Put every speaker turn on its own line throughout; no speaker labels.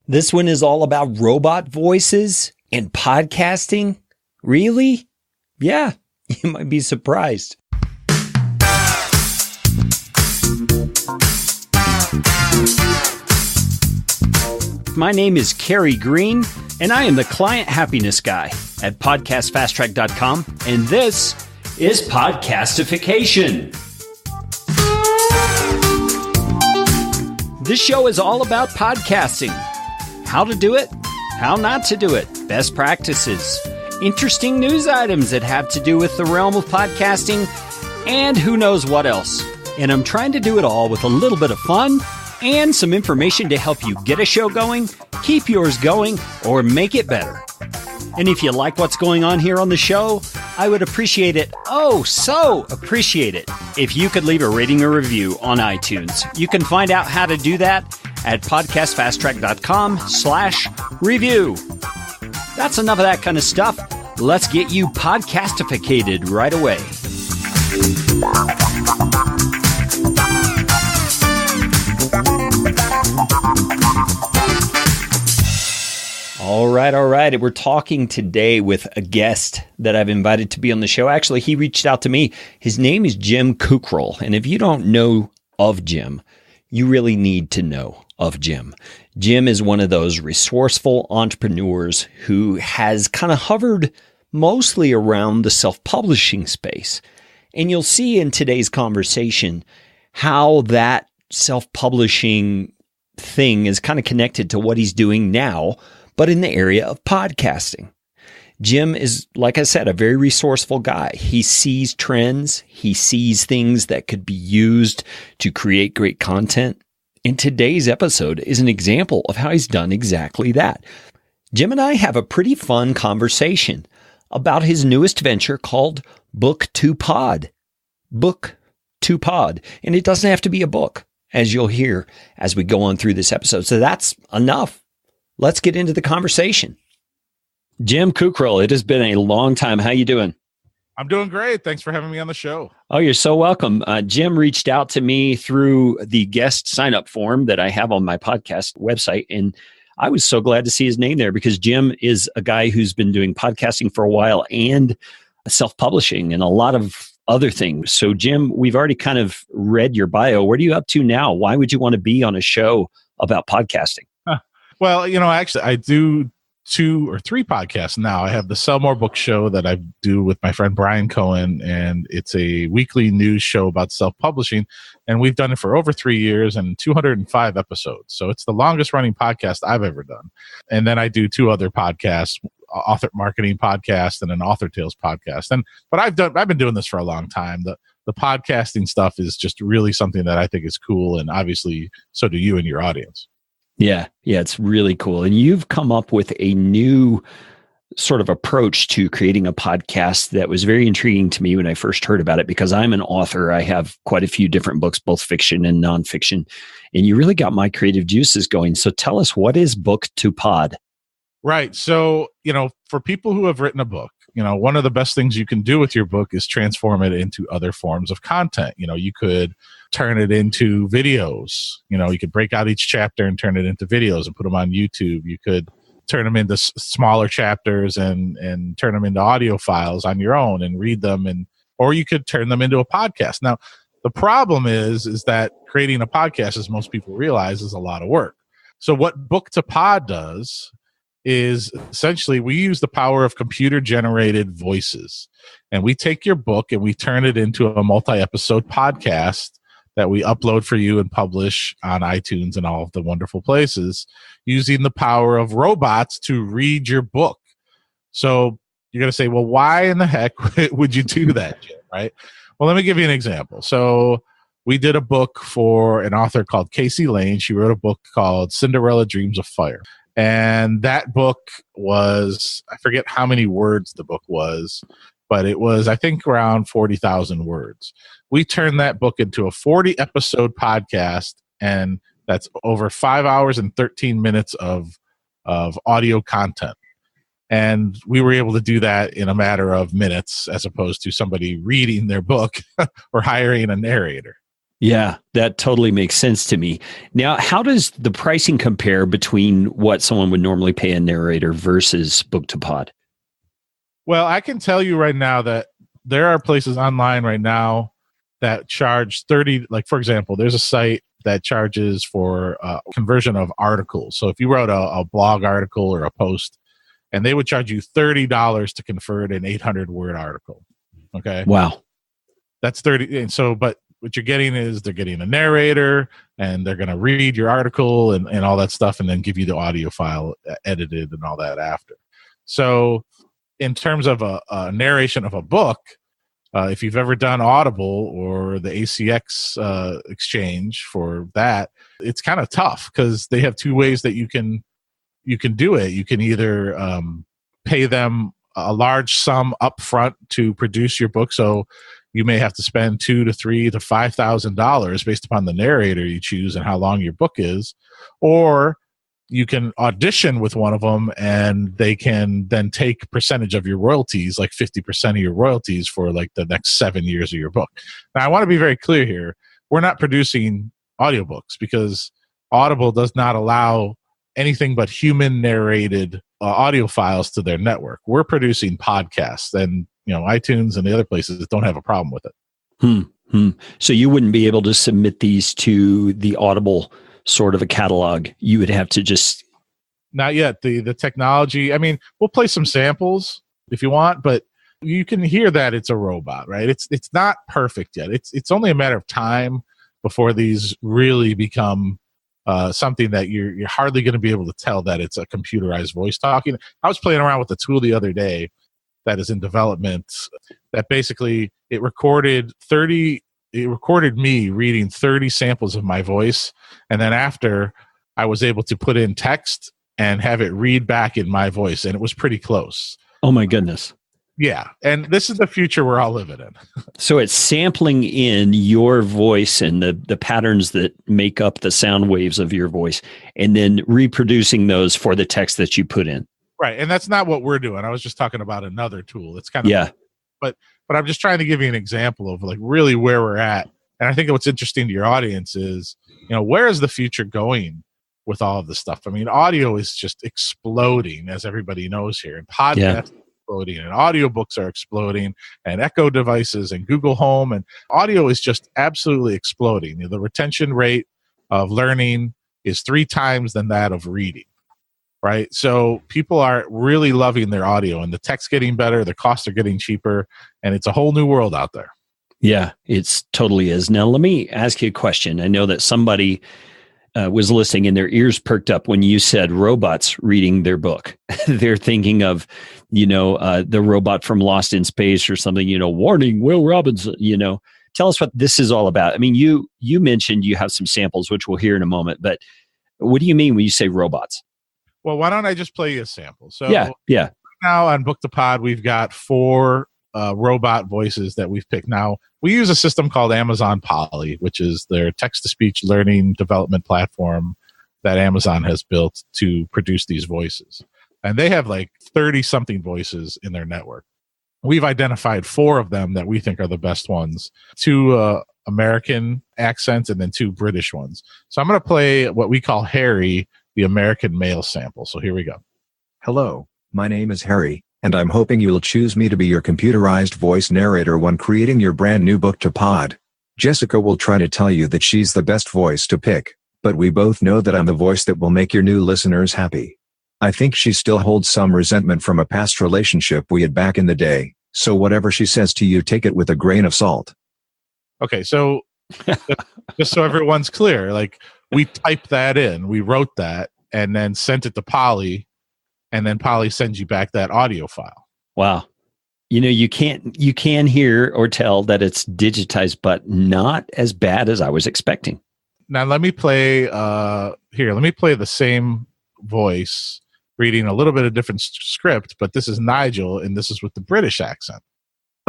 This one is all about robot voices and podcasting. Really? Yeah, you might be surprised. My name is Kerry Green, and I am the client happiness guy at podcastfasttrack.com, and this is Podcastification. This show is all about podcasting. How to do it, how not to do it, best practices, interesting news items that have to do with the realm of podcasting, and who knows what else. And I'm trying to do it all with a little bit of fun and some information to help you get a show going, keep yours going, or make it better. And if you like what's going on here on the show, I would appreciate it, so appreciate it, if you could leave a rating or review on iTunes. You can find out how to do that at podcastfasttrack.com/review. That's enough of that kind of stuff. Let's get you podcastificated right away. All right. We're talking today with a guest that I've invited to be on the show. Actually, he reached out to me. His name is Jim Kukral. And if you don't know of Jim, you really need to know of Jim. Jim is one of those resourceful entrepreneurs who has kind of hovered mostly around the self-publishing space. And you'll see in today's conversation how that self-publishing thing is kind of connected to what he's doing now, but in the area of podcasting. Jim is, like I said, a very resourceful guy. He sees trends. He sees things that could be used to create great content. And today's episode is an example of how he's done exactly that. Jim and I have a pretty fun conversation about his newest venture called Book to Pod. Book to Pod. And it doesn't have to be a book, as you'll hear as we go on through this episode. So that's enough. Let's get into the conversation. Jim Kukral, it has been a long time. How you doing?
I'm doing great. Thanks for having me on the show.
Oh, you're so welcome. Jim reached out to me through the guest sign-up form that I have on my podcast website, and I was so glad to see his name there because Jim is a guy who's been doing podcasting for a while and self-publishing and a lot of other things. So, Jim, we've already kind of read your bio. What are you up to now? Why would you want to be on a show about podcasting?
Well, actually, I do 2 or 3 podcasts now. I have the Sell More Book Show that I do with my friend Brian Cohen, and it's a weekly news show about self-publishing, and we've done it for over 3 years and 205 episodes. So it's the longest running podcast I've ever done. And then I do 2 other podcasts, Author Marketing Podcast and an Author Tales podcast. But I've been doing this for a long time. The podcasting stuff is just really something that I think is cool, and obviously so do you and your audience.
Yeah, it's really cool. And you've come up with a new sort of approach to creating a podcast that was very intriguing to me when I first heard about it, because I'm an author. I have quite a few different books, both fiction and nonfiction, and you really got my creative juices going. So tell us, what is Book to Pod?
Right. So, for people who have written a book, one of the best things you can do with your book is transform it into other forms of content. You could turn it into videos. You could break out each chapter and turn it into videos and put them on YouTube. You could turn them into smaller chapters and turn them into audio files on your own and read them, or you could turn them into a podcast. Now, the problem is that creating a podcast, as most people realize, is a lot of work. So what Book to Pod does is essentially we use the power of computer-generated voices. And we take your book and we turn it into a multi-episode podcast that we upload for you and publish on iTunes and all of the wonderful places using the power of robots to read your book. So you're going to say, well, why in the heck would you do that, Jim, right? Well, let me give you an example. So we did a book for an author called Casey Lane. She wrote a book called Cinderella Dreams of Fire. And that book was, I forget how many words the book was, but it was, I think, around 40,000 words. We turned that book into a 40-episode podcast, and that's over 5 hours and 13 minutes of audio content. And we were able to do that in a matter of minutes as opposed to somebody reading their book or hiring a narrator.
Yeah, that totally makes sense to me. Now, how does the pricing compare between what someone would normally pay a narrator versus book to pod?
Well, I can tell you right now that there are places online right now that charge 30, like for example, there's a site that charges for conversion of articles. So if you wrote a blog article or a post, and they would charge you $30 to convert an 800-word article. Okay.
Wow.
That's 30. And so, but what you're getting is they're getting a narrator and they're going to read your article and all that stuff and then give you the audio file edited and all that after. So in terms of a narration of a book, if you've ever done Audible or the ACX exchange for that, it's kind of tough because they have two ways that you can do it. You can either pay them a large sum up front to produce your book. So you may have to spend $2,000 to $3,000 to $5,000 based upon the narrator you choose and how long your book is. Or you can audition with one of them and they can then take percentage of your royalties, like 50% of your royalties for like the next 7 years of your book. Now, I want to be very clear here. We're not producing audiobooks because Audible does not allow anything but human narrated audio files to their network. We're producing podcasts, and iTunes and the other places don't have a problem with it.
So you wouldn't be able to submit these to the Audible sort of a catalog. You would have to just...
Not yet. The technology, I mean, we'll play some samples if you want, but you can hear that it's a robot, right? It's not perfect yet. It's only a matter of time before these really become something that you're hardly going to be able to tell that it's a computerized voice talking. I was playing around with a tool the other day that is in development that basically it recorded me reading 30 samples of my voice, and then after I was able to put in text and have it read back in my voice, and it was pretty close.
Oh my goodness.
Yeah, and this is the future we're all living in.
So it's sampling in your voice and the patterns that make up the sound waves of your voice, and then reproducing those for the text that you put in.
Right, and that's not what we're doing. I was just talking about another tool. It's kind of but I'm just trying to give you an example of like really where we're at. And I think what's interesting to your audience is, where is the future going with all of this stuff? I mean, audio is just exploding, as everybody knows here, and podcasts are exploding, and audiobooks are exploding, and Echo devices and Google Home, and audio is just absolutely exploding. The retention rate of learning is 3 times than that of reading. Right. So people are really loving their audio, and the tech's getting better, the costs are getting cheaper, and it's a whole new world out there.
Yeah, it's totally is. Now, let me ask you a question. I know that somebody was listening and their ears perked up when you said robots reading their book. They're thinking of, the robot from Lost in Space or something, warning, Will Robinson, Tell us what this is all about. I mean, you mentioned you have some samples, which we'll hear in a moment, but what do you mean when you say robots?
Well, why don't I just play you a sample? So
yeah.
Right now on Book to Pod, we've got 4 robot voices that we've picked. Now, we use a system called Amazon Polly, which is their text-to-speech learning development platform that Amazon has built to produce these voices. And they have like 30-something voices in their network. We've identified 4 of them that we think are the best ones, 2 American accents and then 2 British ones. So I'm going to play what we call Harry, the American male sample. So here we go.
Hello, my name is Harry, and I'm hoping you'll choose me to be your computerized voice narrator when creating your brand new book to pod. Jessica will try to tell you that she's the best voice to pick, but we both know that I'm the voice that will make your new listeners happy. I think she still holds some resentment from a past relationship we had back in the day, so whatever she says to you, take it with a grain of salt.
Okay, so just so everyone's clear, like we typed that in, we wrote that, and then sent it to Polly, and then Polly sends you back that audio file.
Wow. You can hear or tell that it's digitized, but not as bad as I was expecting.
Now let me play the same voice reading a little bit of different script, but this is Nigel, and this is with the British accent.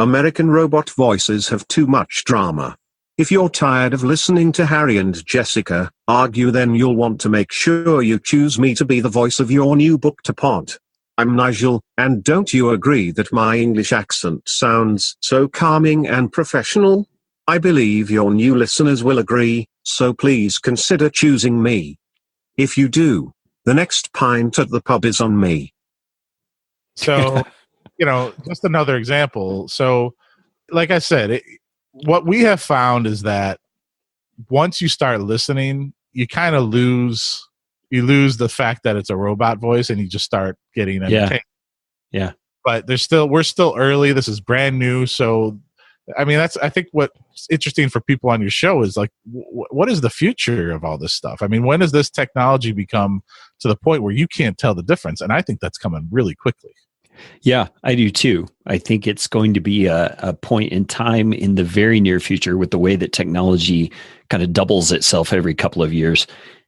American robot voices have too much drama. If you're tired of listening to Harry and Jessica argue, then you'll want to make sure you choose me to be the voice of your new book to pod. I'm Nigel, and don't you agree that my English accent sounds so calming and professional? I believe your new listeners will agree, so please consider choosing me. If you do, the next pint at the pub is on me.
So, just another example. So, like I said, what we have found is that once you start listening, you kind of lose the fact that it's a robot voice, and you just start getting entertained.
Yeah.
But we're still early. This is brand new. So, I mean, I think what's interesting for people on your show is like, what is the future of all this stuff? I mean, when does this technology become to the point where you can't tell the difference? And I think that's coming really quickly.
Yeah, I do too. I think it's going to be a point in time in the very near future with the way that technology kind of doubles itself every couple of years,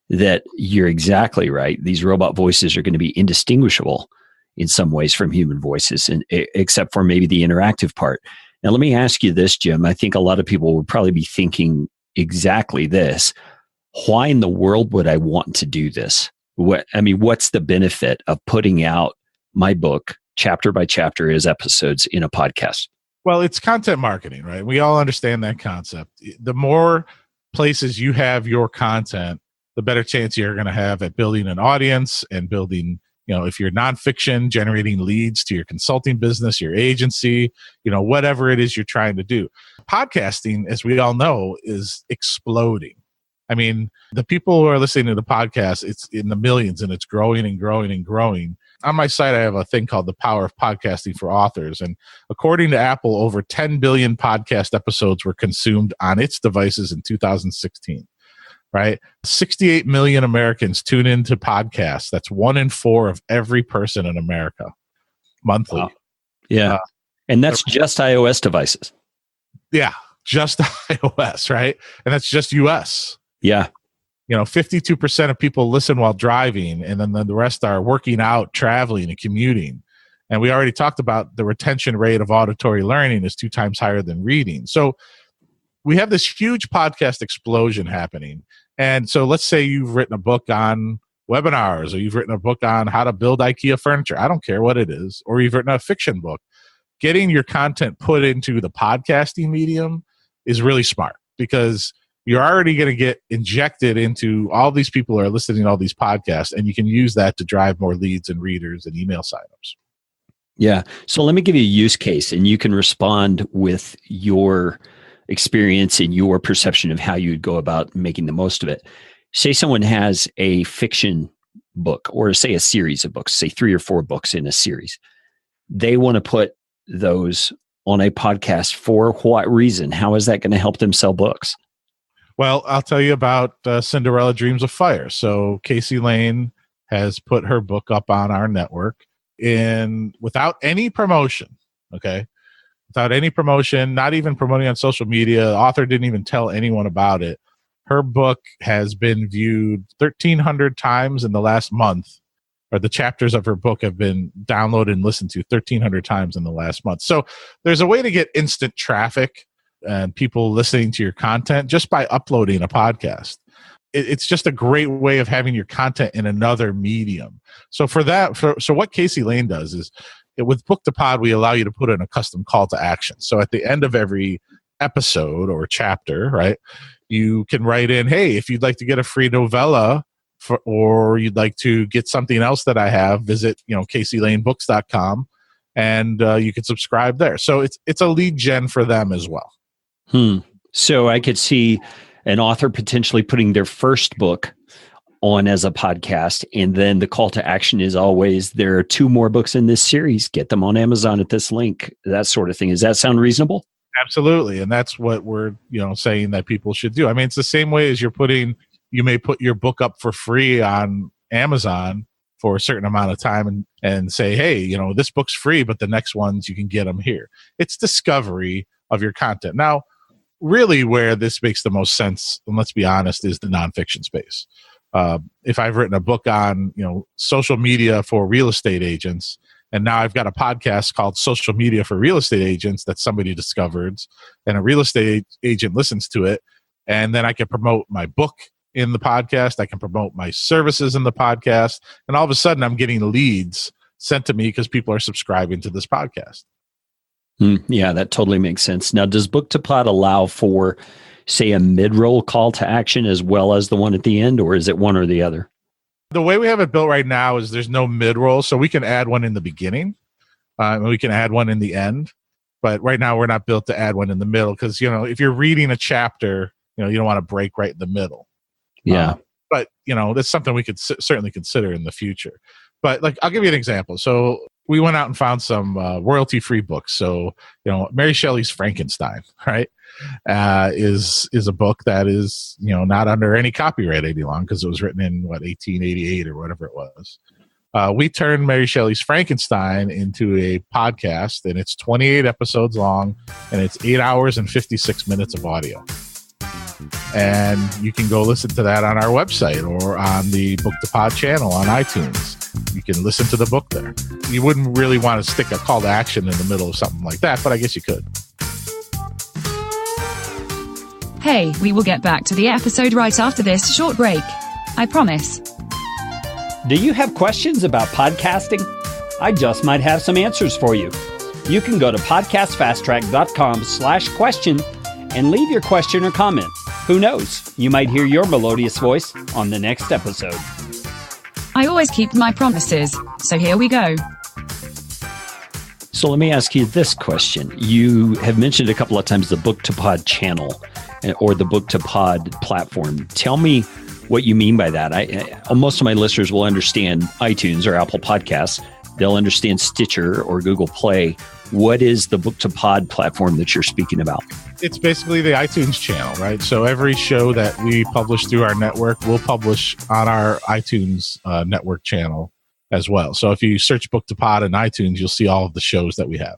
that you're exactly right. These robot voices are going to be indistinguishable in some ways from human voices, and except for maybe the interactive part. Now, let me ask you this, Jim. I think a lot of people would probably be thinking exactly this. Why in the world would I want to do this? What's the benefit of putting out my book chapter by chapter as episodes in a podcast?
Well, it's content marketing, right? We all understand that concept. The more places you have your content, the better chance you're going to have at building an audience and building, if you're nonfiction, generating leads to your consulting business, your agency, whatever it is you're trying to do. Podcasting, as we all know, is exploding. I mean, the people who are listening to the podcast, it's in the millions, and it's growing and growing and growing. On my site, I have a thing called The Power of Podcasting for Authors. And according to Apple, over 10 billion podcast episodes were consumed on its devices in 2016, right? 68 million Americans tune into podcasts. That's 1 in 4 of every person in America monthly.
Wow. Yeah. And that's just iOS devices.
Yeah. Just iOS, right? And that's just US.
Yeah.
52% of people listen while driving, and then the rest are working out, traveling, and commuting. And we already talked about the retention rate of auditory learning is 2 times higher than reading. So we have this huge podcast explosion happening. And so let's say you've written a book on webinars, or you've written a book on how to build IKEA furniture. I don't care what it is. Or you've written a fiction book. Getting your content put into the podcasting medium is really smart, because you're already going to get injected into all these people who are listening to all these podcasts, and you can use that to drive more leads and readers and email signups.
Yeah. So let me give you a use case, and you can respond with your experience and your perception of how you'd go about making the most of it. Say someone has a fiction book, or say a series of books, say 3 or 4 books in a series. They want to put those on a podcast. For what reason? How is that going to help them sell books?
Well, I'll tell you about Cinderella Dreams of Fire. So Casey Lane has put her book up on our network without any promotion, okay? Without any promotion, not even promoting on social media. The author didn't even tell anyone about it. Her book has been viewed 1,300 times in the last month, or the chapters of her book have been downloaded and listened to 1,300 times in the last month. So there's a way to get instant traffic and people listening to your content just by uploading a podcast. It's just a great way of having your content in another medium. So so what Casey Lane does is, with Book to Pod, we allow you to put in a custom call to action. So at the end of every episode or chapter, right, you can write in, hey, if you'd like to get a free novella, or you'd like to get something else that I have, visit CaseyLaneBooks.com, and you can subscribe there. So it's a lead gen for them as well.
So I could see an author potentially putting their first book on as a podcast, and then the call to action is always, there are 2 more books in this series. Get them on Amazon at this link, that sort of thing. Does that sound reasonable?
Absolutely. And that's what we're saying that people should do. I mean, it's the same way as you may put your book up for free on Amazon for a certain amount of time and say, hey, this book's free, but the next ones you can get them here. It's discovery of your content. Now, really where this makes the most sense, and let's be honest, is the nonfiction space. If I've written a book on, social media for real estate agents, and now I've got a podcast called Social Media for Real Estate Agents that somebody discovered, and a real estate agent listens to it, and then I can promote my book in the podcast, I can promote my services in the podcast, and all of a sudden I'm getting leads sent to me because people are subscribing to this podcast.
Yeah, that totally makes sense. Now, does Book to Pod allow for, say, a mid-roll call to action as well as the one at the end, or is it one or the other?
The way we have it built right now is there's no mid-roll, so we can add one in the beginning, and we can add one in the end. But right now, we're not built to add one in the middle because, if you're reading a chapter, you don't want to break right in the middle.
Yeah.
But, that's something we could certainly consider in the future. But, I'll give you an example. So we went out and found some royalty-free books. So, Mary Shelley's Frankenstein, right, is a book that is, not under any copyright any longer because it was written in, 1888 or whatever it was. We turned Mary Shelley's Frankenstein into a podcast, and it's 28 episodes long, and it's 8 hours and 56 minutes of audio. And you can go listen to that on our website or on the Book to Pod channel on iTunes. You can listen to the book there. You wouldn't really want to stick a call to action in the middle of something like that, but I guess you could.
Hey, we will get back to the episode right after this short break. I promise.
Do you have questions about podcasting? I just might have some answers for you. You can go to podcastfasttrack.com/question and leave your question or comment. Who knows? You might hear your melodious voice on the next episode.
I always keep my promises, so here we go.
So let me ask you this question. You have mentioned a couple of times the Book to Pod channel or the Book to Pod platform. Tell me what you mean by that. Most of my listeners will understand iTunes or Apple Podcasts. They'll understand Stitcher or Google Play. What is the Book to Pod platform that you're speaking about?
It's basically the iTunes channel, right? So every show that we publish through our network, we'll publish on our iTunes network channel as well. So if you search Book to Pod in iTunes, you'll see all of the shows that we have.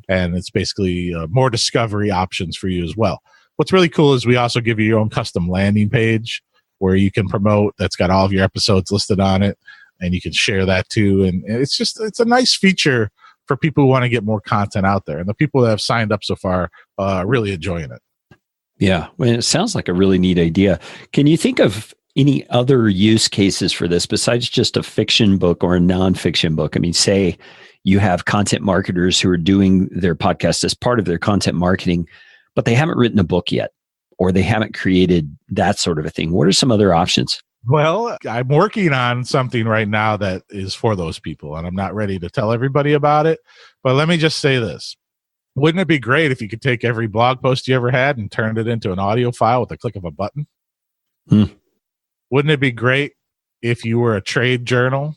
And it's basically more discovery options for you as well. What's really cool is we also give you your own custom landing page where you can promote, that's got all of your episodes listed on it, and you can share that too. And it's a nice feature for people who want to get more content out there. And the people that have signed up so far are really enjoying it.
Yeah, well, it sounds like a really neat idea. Can you think of any other use cases for this besides just a fiction book or a nonfiction book? I mean, say you have content marketers who are doing their podcast as part of their content marketing, but they haven't written a book yet, or they haven't created that sort of a thing. What are some other options?
Well, I'm working on something right now that is for those people, and I'm not ready to tell everybody about it. But let me just say this. Wouldn't it be great if you could take every blog post you ever had and turn it into an audio file with the click of a button? Wouldn't it be great if you were a trade journal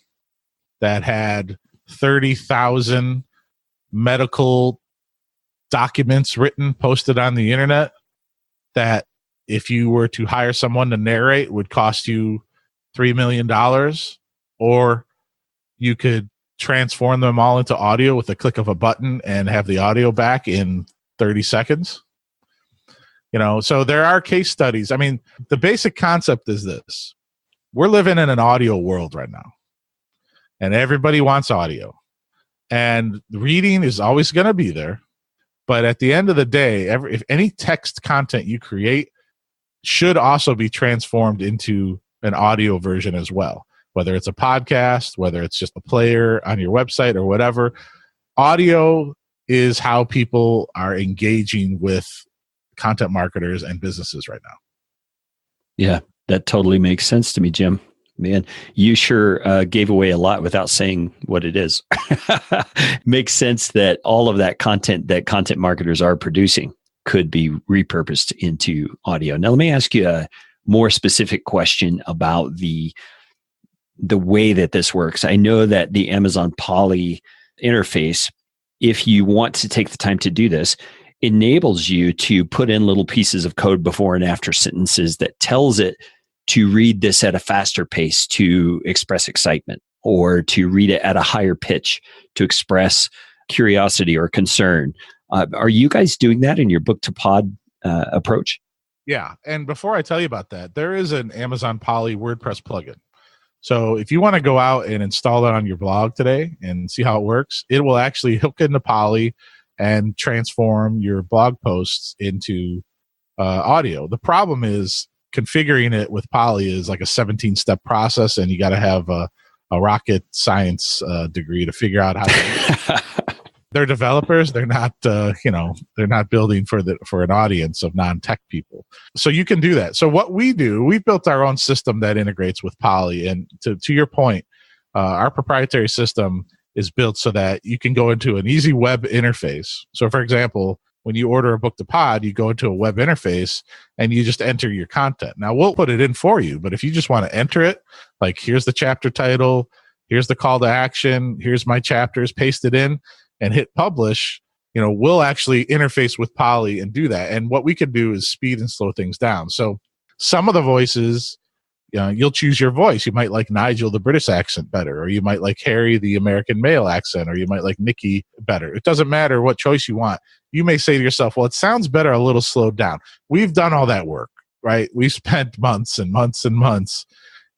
that had 30,000 medical documents written, posted on the internet, that if you were to hire someone to narrate would cost you $3 million, or you could transform them all into audio with a click of a button and have the audio back in 30 seconds? So there are case studies. I mean, the basic concept is this. We're living in an audio world right now, and everybody wants audio. And reading is always going to be there. But at the end of the day, if any text content you create should also be transformed into an audio version as well, whether it's a podcast, whether it's just a player on your website or whatever. Audio is how people are engaging with content marketers and businesses right now.
Yeah, that totally makes sense to me, Jim. Man, you sure gave away a lot without saying what it is. Makes sense that all of that content that content marketers are producing could be repurposed into audio. Now, let me ask you a more specific question about the way that this works. I know that the Amazon Polly interface, if you want to take the time to do this, enables you to put in little pieces of code before and after sentences that tells it to read this at a faster pace to express excitement, or to read it at a higher pitch to express curiosity or concern. Are you guys doing that in your Book to Pod approach?
Yeah. And before I tell you about that, there is an Amazon Polly WordPress plugin. So if you want to go out and install it on your blog today and see how it works, it will actually hook into Polly and transform your blog posts into audio. The problem is configuring it with Polly is like a 17-step process, and you got to have a rocket science degree to figure out how to do it. They're developers. They're not, they're not building for an audience of non-tech people. So you can do that. So what we do, we built our own system that integrates with Poly. And to your point, our proprietary system is built so that you can go into an easy web interface. So for example, when you order a book to pod, you go into a web interface and you just enter your content. Now we'll put it in for you, but if you just want to enter it, like here's the chapter title, here's the call to action, here's my chapters, paste it in and hit publish, we'll actually interface with Poly and do that. And what we can do is speed and slow things down. So some of the voices, you'll choose your voice. You might like Nigel, the British accent, better, or you might like Harry, the American male accent, or you might like Nikki better. It doesn't matter what choice you want. You may say to yourself, well, it sounds better a little slowed down. We've done all that work, right? We spent months and months and months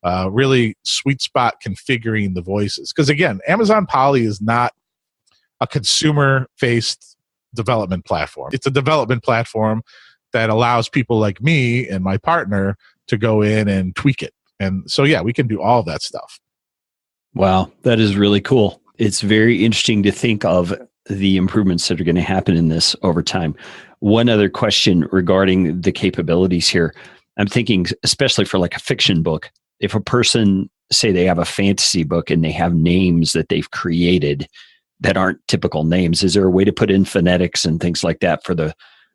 really sweet spot configuring the voices. Because again, Amazon Poly is not a consumer-faced development platform. It's a development platform that allows people like me and my partner to go in and tweak it. And so, yeah, we can do all of that stuff.
Wow, that is really cool. It's very interesting to think of the improvements that are going to happen in this over time. One other question regarding the capabilities here. I'm thinking, especially for like a fiction book, if a person, say they have a fantasy book and they have names that they've created that aren't typical names, is there a way to put in phonetics and things like that for the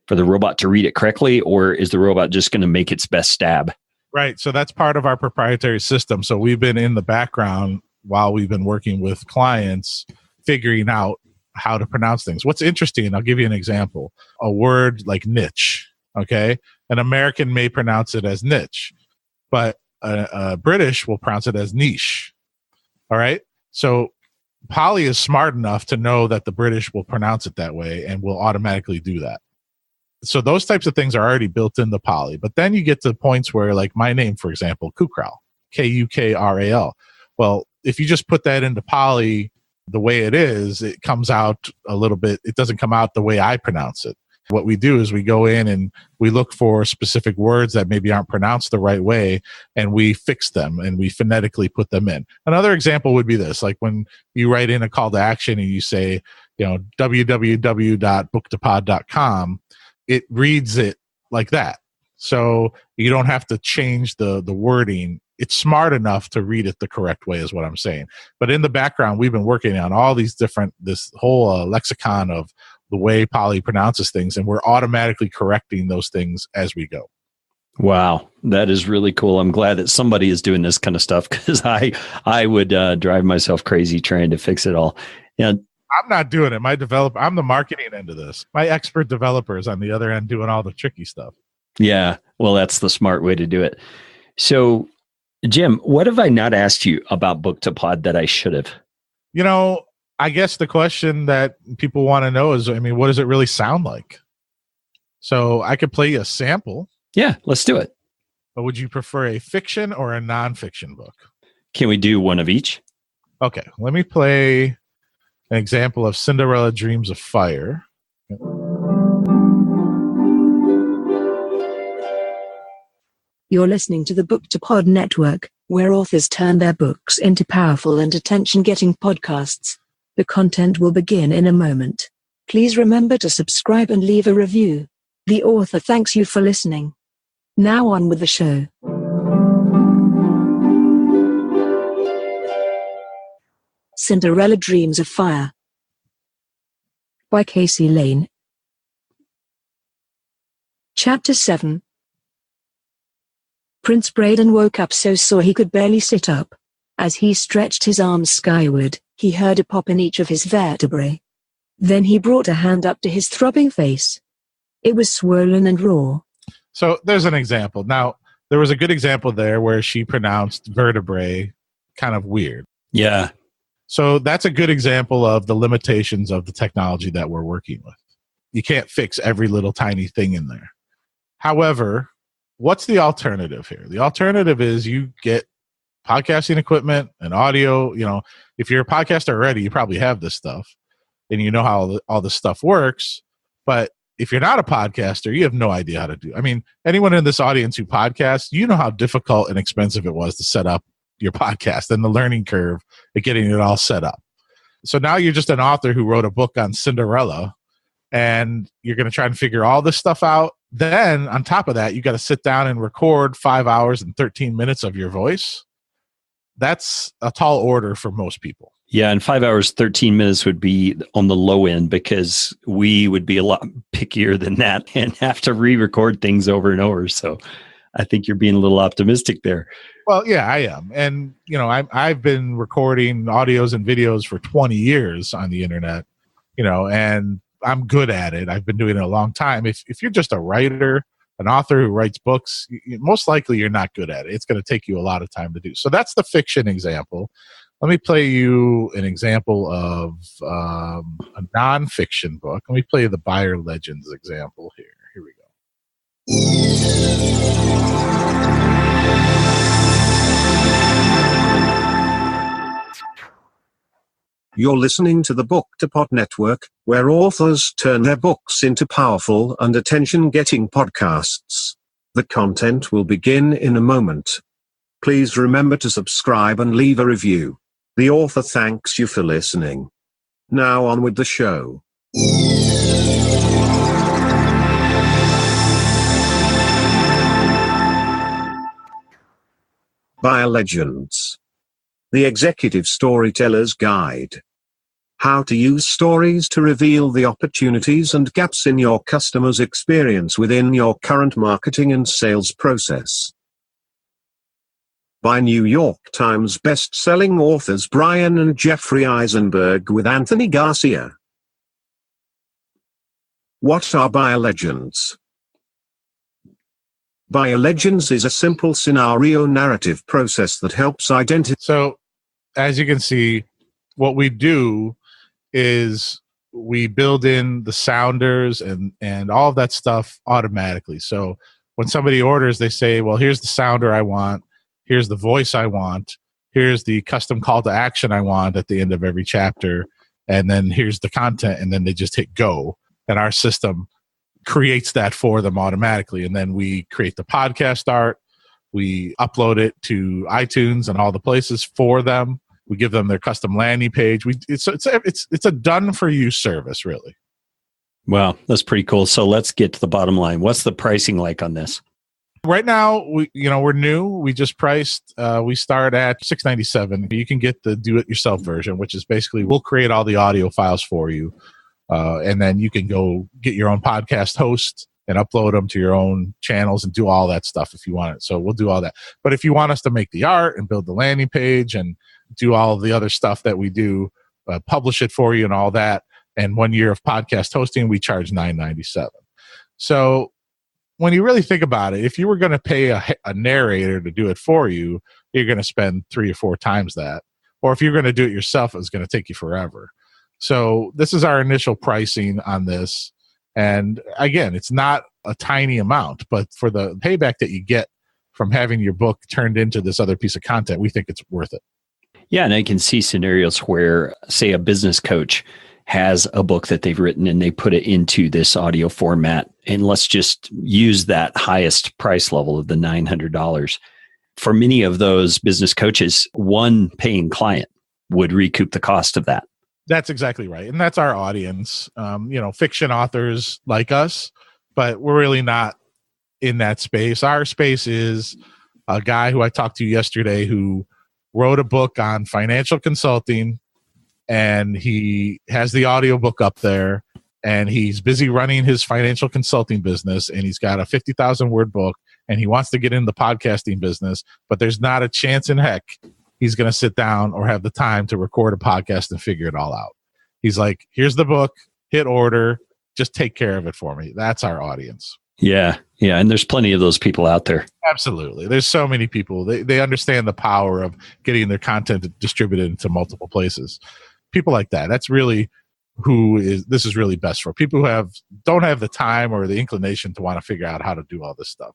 robot to read it correctly, or is the robot just going to make its best stab?
Right. So that's part of our proprietary system. So we've been in the background while we've been working with clients, figuring out how to pronounce things. What's interesting, I'll give you an example. A word like niche, okay? An American may pronounce it as niche, but a British will pronounce it as niche, all right? So Poly is smart enough to know that the British will pronounce it that way and will automatically do that. So those types of things are already built into Poly. But then you get to points where, like my name, for example, Kukral, Kukral. Well, if you just put that into Poly the way it is, it comes out a little bit. It doesn't come out the way I pronounce it. What we do is we go in and we look for specific words that maybe aren't pronounced the right way, and we fix them and we phonetically put them in. Another example would be this, like when you write in a call to action and you say, www.booktopod.com, it reads it like that. So you don't have to change the wording. It's smart enough to read it the correct way is what I'm saying. But in the background, we've been working on all these this whole lexicon of the way Poly pronounces things, and we're automatically correcting those things as we go.
Wow, that is really cool. I'm glad that somebody is doing this kind of stuff, because I would drive myself crazy trying to fix it all. And
I'm not doing it. I'm the marketing end of this. My expert developer is on the other end doing all the tricky stuff.
Yeah, well, that's the smart way to do it. So, Jim, what have I not asked you about Book to Pod that I should have?
I guess the question that people want to know is, what does it really sound like? So I could play you a sample.
Yeah, let's do it.
But would you prefer a fiction or a nonfiction book?
Can we do one of each?
Okay, let me play an example of Cinderella Dreams of Fire.
You're listening to the Book to Pod Network, where authors turn their books into powerful and attention-getting podcasts. The content will begin in a moment. Please remember to subscribe and leave a review. The author thanks you for listening. Now on with the show. Cinderella Dreams of Fire by Casey Lane. Chapter 7. Prince Braden woke up so sore he could barely sit up. As he stretched his arms skyward, he heard a pop in each of his vertebrae. Then he brought a hand up to his throbbing face. It was swollen and raw.
So there's an example. Now, there was a good example there where she pronounced vertebrae kind of weird.
Yeah.
So that's a good example of the limitations of the technology that we're working with. You can't fix every little tiny thing in there. However, what's the alternative here? The alternative is you get podcasting equipment and audio. If you're a podcaster already, you probably have this stuff and you know how all this stuff works. But if you're not a podcaster, you have no idea how to do it. Anyone in this audience who podcasts, you know how difficult and expensive it was to set up your podcast and the learning curve of getting it all set up. So now you're just an author who wrote a book on Cinderella, and you're going to try and figure all this stuff out. Then on top of that, you got to sit down and record 5 hours and 13 minutes of your voice. That's a tall order for most people.
Yeah, and 5 hours, 13 minutes would be on the low end, because we would be a lot pickier than that and have to re-record things over and over. So I think you're being a little optimistic there.
Well, yeah, I am. And, I've been recording audios and videos for 20 years on the internet, and I'm good at it. I've been doing it a long time. If you're just a writer, an author who writes books, most likely you're not good at it. It's going to take you a lot of time to do. So that's the fiction example. Let me play you an example of a nonfiction book. Let me play you the Buyer Legends example here. Here we go.
You're listening to the Book to Pod Network, where authors turn their books into powerful and attention-getting podcasts. The content will begin in a moment. Please remember to subscribe and leave a review. The author thanks you for listening. Now on with the show. Buyer Legends. The Executive Storyteller's Guide. How to use stories to reveal the opportunities and gaps in your customer's experience within your current marketing and sales process. By New York Times best-selling authors Brian and Jeffrey Eisenberg with Anthony Garcia. What are Buyer Legends? Buyer Legends is a simple scenario narrative process that helps identify.
So, as you can see, what we do is we build in the sounders and all of that stuff automatically. So when somebody orders, they say, well, here's the sounder I want. Here's the voice I want. Here's the custom call to action I want at the end of every chapter. And then here's the content. And then they just hit go. And our system creates that for them automatically. And then we create the podcast art. We upload it to iTunes and all the places for them. We give them their custom landing page. It's a done for you service, really.
Wow, that's pretty cool. So let's get to the bottom line. What's the pricing like on this?
Right now, we're new. We just priced. We start at $6.97. You can get the do-it-yourself version, which is basically we'll create all the audio files for you, and then you can go get your own podcast host and upload them to your own channels and do all that stuff if you want it. So we'll do all that. But if you want us to make the art and build the landing page and do all the other stuff that we do, publish it for you and all that, and 1 year of podcast hosting, we charge $9.97. So when you really think about it, if you were going to pay a narrator to do it for you, you're going to spend 3 or 4 times that. Or if you're going to do it yourself, it's going to take you forever. So this is our initial pricing on this. And again, it's not a tiny amount, but for the payback that you get from having your book turned into this other piece of content, we think it's worth it.
Yeah, and I can see scenarios where, say, a business coach has a book that they've written and they put it into this audio format. And let's just use that highest price level of the $900. For many of those business coaches, one paying client would recoup the cost of that.
That's exactly right. And that's our audience, fiction authors like us, but we're really not in that space. Our space is a guy who I talked to yesterday who wrote a book on financial consulting, and he has the audiobook up there, and he's busy running his financial consulting business, and he's got a 50,000 word book, and he wants to get in the podcasting business, but there's not a chance in heck he's going to sit down or have the time to record a podcast and figure it all out. He's like, here's the book, hit order, just take care of it for me. That's our audience.
Yeah. Yeah. And there's plenty of those people out there.
Absolutely. There's so many people. They understand the power of getting their content distributed into multiple places. People like that. That's really this is really best for people who don't have the time or the inclination to want to figure out how to do all this stuff.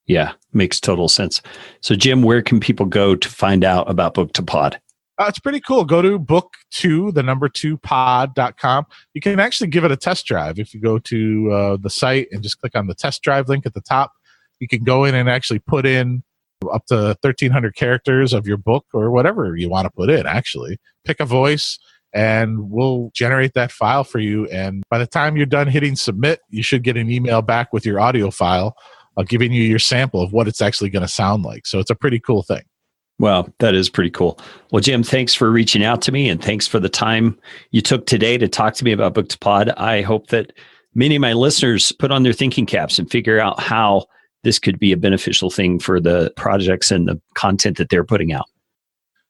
Yeah, makes total sense. So, Jim, where can people go to find out about Book to Pod?
It's pretty cool. Go to book2pod.com. You can actually give it a test drive. If you go to the site and just click on the test drive link at the top, you can go in and actually put in up to 1,300 characters of your book or whatever you want to put in, actually. Pick a voice, and we'll generate that file for you. And by the time you're done hitting submit, you should get an email back with your audio file giving you your sample of what it's actually going to sound like. So it's a pretty cool thing.
Wow, that is pretty cool. Well, Jim, thanks for reaching out to me, and thanks for the time you took today to talk to me about Book to Pod. I hope that many of my listeners put on their thinking caps and figure out how this could be a beneficial thing for the projects and the content that they're putting out.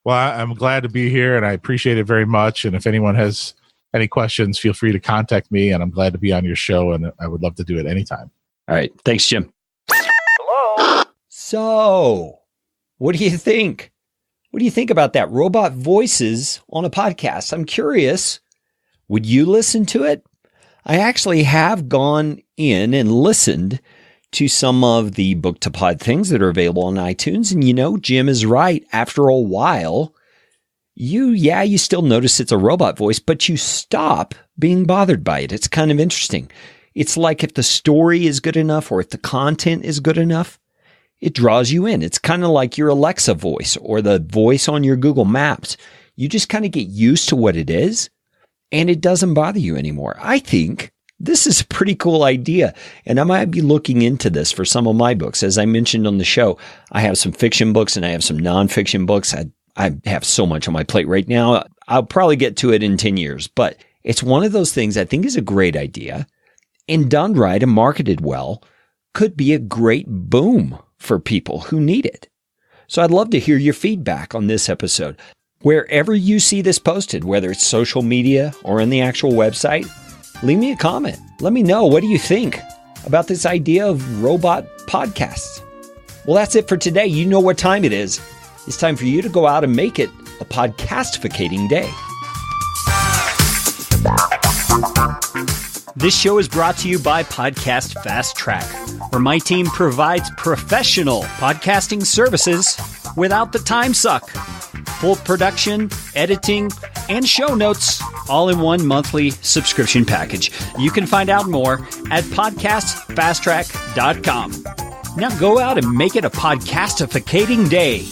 Well, I'm glad to be here, and I appreciate it very much. And if anyone has any questions, feel free to contact me, and I'm glad to be on your show, and I would love to do it anytime.
All right. Thanks, Jim.
Hello?
So, what do you think? What do you think about that? Robot voices on a podcast. I'm curious. Would you listen to it? I actually have gone in and listened to some of the Book to Pod things that are available on iTunes. And Jim is right. After a while, you still notice it's a robot voice, but you stop being bothered by it. It's kind of interesting. It's like if the story is good enough or if the content is good enough, it draws you in. It's kind of like your Alexa voice or the voice on your Google Maps. You just kind of get used to what it is, and it doesn't bother you anymore. I think this is a pretty cool idea, and I might be looking into this for some of my books. As I mentioned on the show, I have some fiction books and I have some nonfiction books. I have so much on my plate right now. I'll probably get to it in 10 years, but it's one of those things I think is a great idea, and done right and marketed well could be a great boom for people who need it. So I'd love to hear your feedback on this episode. Wherever you see this posted, whether it's social media or on the actual website, leave me a comment. Let me know, what do you think about this idea of robot podcasts? Well, that's it for today. You know what time it is. It's time for you to go out and make it a podcastificating day. This show is brought to you by Podcast Fast Track, where my team provides professional podcasting services without the time suck. Full production, editing, and show notes, all in one monthly subscription package. You can find out more at podcastfasttrack.com. Now go out and make it a podcastificating day.